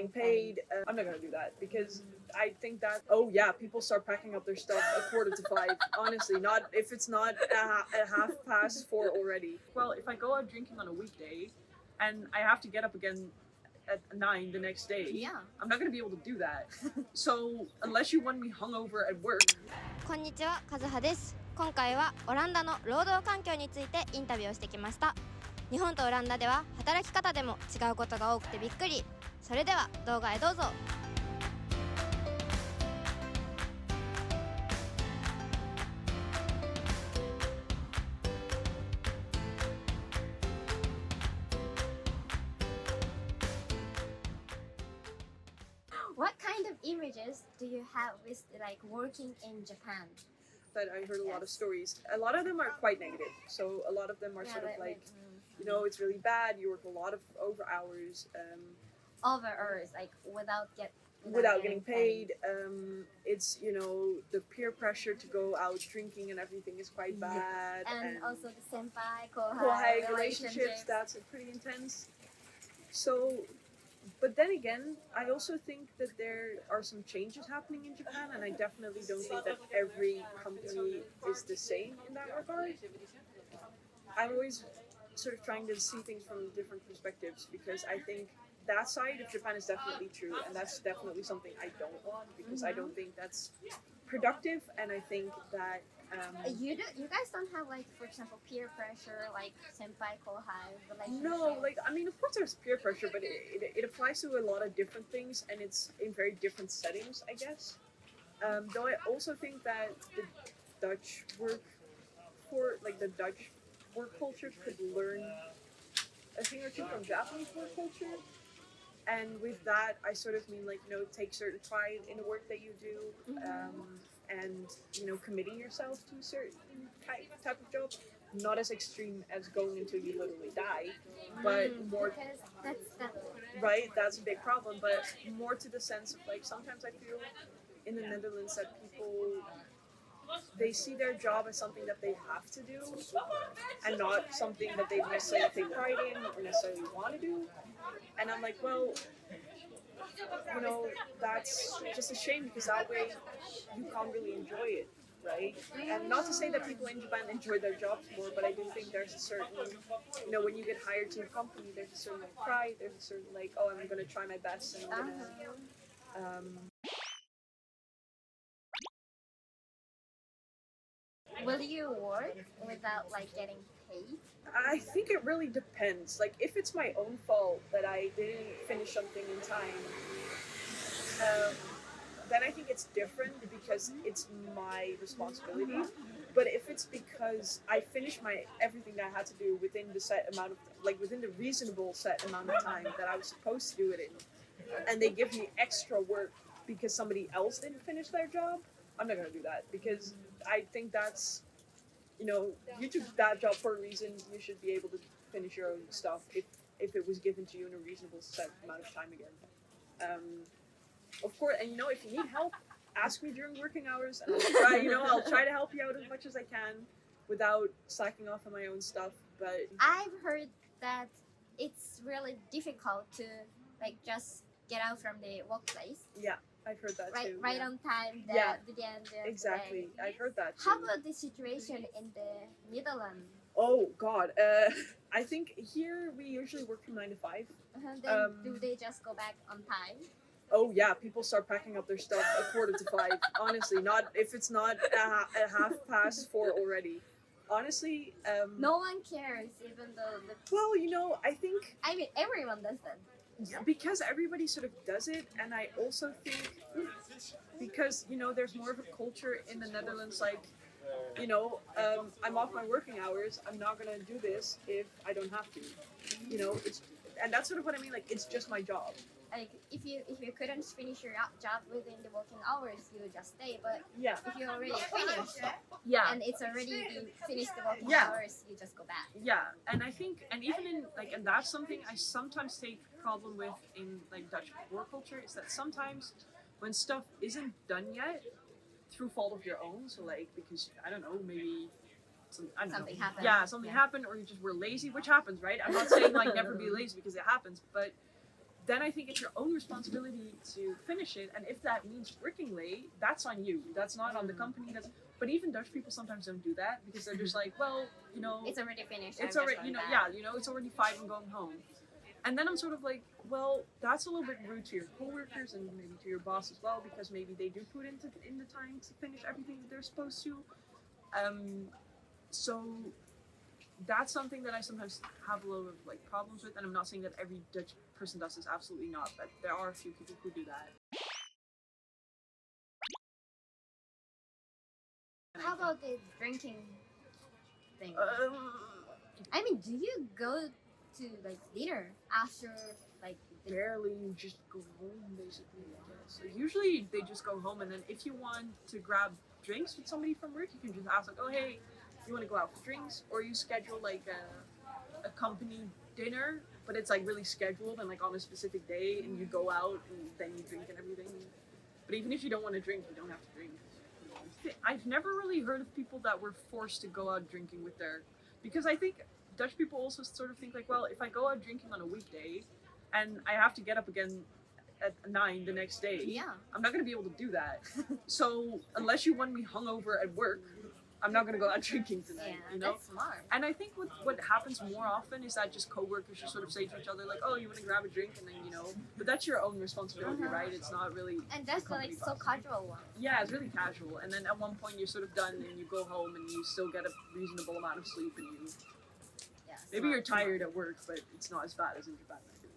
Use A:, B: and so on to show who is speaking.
A: getting paid. I'm not gonna do that because I think that, oh yeah, people start packing up their stuff at 4:45. Honestly, not if it's not at 4:30 already. Well, if I go out drinking on a weekday and I have to get up again at 9 the next day, I'm not gonna be able to do that. So unless you want me hungover at work.
B: こんにちは、和葉です。今回はオランダの労働環境についてインタビューをしてきました。日本とオランダでは働き方でも違うことが多くてびっくり。それでは動画へどうぞ。What kind of images do you have with like working in Japan?
A: That I heard a lot of stories. A lot of them are quite negative. So a lot of them are sort of like, you know, it's really bad. You work a lot of over hours.
B: Over hours, like without
A: getting paid. It's, you know, the peer pressure to go out drinking and everything is quite bad.
B: And also the senpai,
A: kohai relationships, that's pretty intense. So, but then again, I also think that there are some changes happening in Japan, and I definitely don't think that every company is the same in that regard. I'm always sort of trying to see things from different perspectives because I think that side of Japan is definitely true, and that's definitely something I don't want because I don't think that's productive, and I think that
B: you guys don't have like, for example, peer pressure, like senpai kohai relationships?
A: No, like I mean, of course there's peer pressure, but it applies to a lot of different things, and it's in very different settings, I guess. Though I also think that the Dutch work culture could learn a thing or two from Japanese work culture. And with that, I sort of mean like, you know, take certain pride in the work that you do, and, you know, committing yourself to a certain type of job. Not as extreme as going until you literally die, but more, right, that's a big problem, but more to the sense of like, sometimes I feel in the Netherlands that people, they see their job as something that they have to do and not something that they necessarily take pride in or necessarily want to do. And I'm like, well, you know, that's just a shame because that way you can't really enjoy it, right? And not to say that people in Japan enjoy their jobs more, but I do think there's a certain, you know, when you get hired to a company, there's a certain like, pride, there's a certain like, oh, I'm going to try my best and I'm going to...
B: Will you work without like getting paid?
A: I think it really depends. Like if it's my own fault that I didn't finish something in time, then I think it's different because it's my responsibility. But if it's because I finished everything that I had to do within the set amount of, like within the reasonable set amount of time that I was supposed to do it in, and they give me extra work because somebody else didn't finish their job, I'm not gonna do that because I think that's, you know, you took that job for a reason. You should be able to finish your own stuff if it was given to you in a reasonable set amount of time again. Of course, and you know, if you need help, ask me during working hours, and I'll try to help you out as much as I can without slacking off on my own stuff. But
B: I've heard that it's really difficult to like just get out from the workplace.
A: Yeah. I've heard that too.
B: Right
A: yeah.
B: on time.
A: Exactly. I've heard that too.
B: How about the situation in the Netherlands?
A: Oh God. I think here we usually work from 9 to 5.
B: Then do they just go back on time?
A: Oh yeah, people start packing up their stuff at 4:45. Honestly, not if it's not at 4:30 already. Honestly,
B: no one cares, even though
A: well, you know, I mean
B: everyone does that.
A: Yeah, because everybody sort of does it, and I also think because, you know, there's more of a culture in the Netherlands, like, you know, I'm off my working hours, I'm not gonna do this if I don't have to, you know, and that's sort of what I mean, like, it's just my job.
B: Like, if you couldn't finish your job within the working hours, you would just stay, but
A: yeah,
B: if you already finished, and it's already finished the working hours, you just go back.
A: Yeah, and I think, and even in, like, and that's something I sometimes take problem with in, like, Dutch work culture, is that sometimes when stuff isn't done yet, through fault of your own, so, like, because, I don't know, maybe
B: something happened.
A: Yeah, something happened, or you just were lazy, which happens, right? I'm not saying, like, never be lazy because it happens, but then I think it's your own responsibility to finish it. And if that means working late, that's on you. That's not on the company. But even Dutch people sometimes don't do that because they're just like, well, you know,
B: It's already finished.
A: it's already, you know, yeah, you know, it's already 5 and going home. And then I'm sort of like, well, that's a little bit rude to your coworkers and maybe to your boss as well, because maybe they do put in the time to finish everything that they're supposed to. So that's something that I sometimes have a lot of like problems with, and I'm not saying that every Dutch person does this, absolutely not, but there are a few people who do that.
B: How about the drinking thing? I mean, do you go to like dinner after like the
A: Barely, you just go home basically. I guess. So usually they just go home, and then if you want to grab drinks with somebody from work, you can just ask like, oh hey, you want to go out for drinks, or you schedule like a company dinner, but it's like really scheduled and like on a specific day, and you go out and then you drink and everything. But even if you don't want to drink, you don't have to drink. I've never really heard of people that were forced to go out drinking with their, because I think Dutch people also sort of think like, well, if I go out drinking on a weekday and I have to get up again at 9 the next day,
B: Yeah.
A: I'm not going to be able to do that. So unless you want me hungover at work, I'm not going to go out drinking tonight,
B: Yeah,
A: you know?
B: that's smart.
A: And I think what happens more often is that just coworkers just sort of say to each other like, oh, you want to grab a drink, and then, you know, but that's your own responsibility, right? It's not really
B: And that's the like so casual one.
A: yeah, it's really casual. And then at one point you're sort of done and you go home and you still get a reasonable amount of sleep, and you
B: Yeah.
A: maybe you're tired at work, but it's not as bad as in Japan, I believe.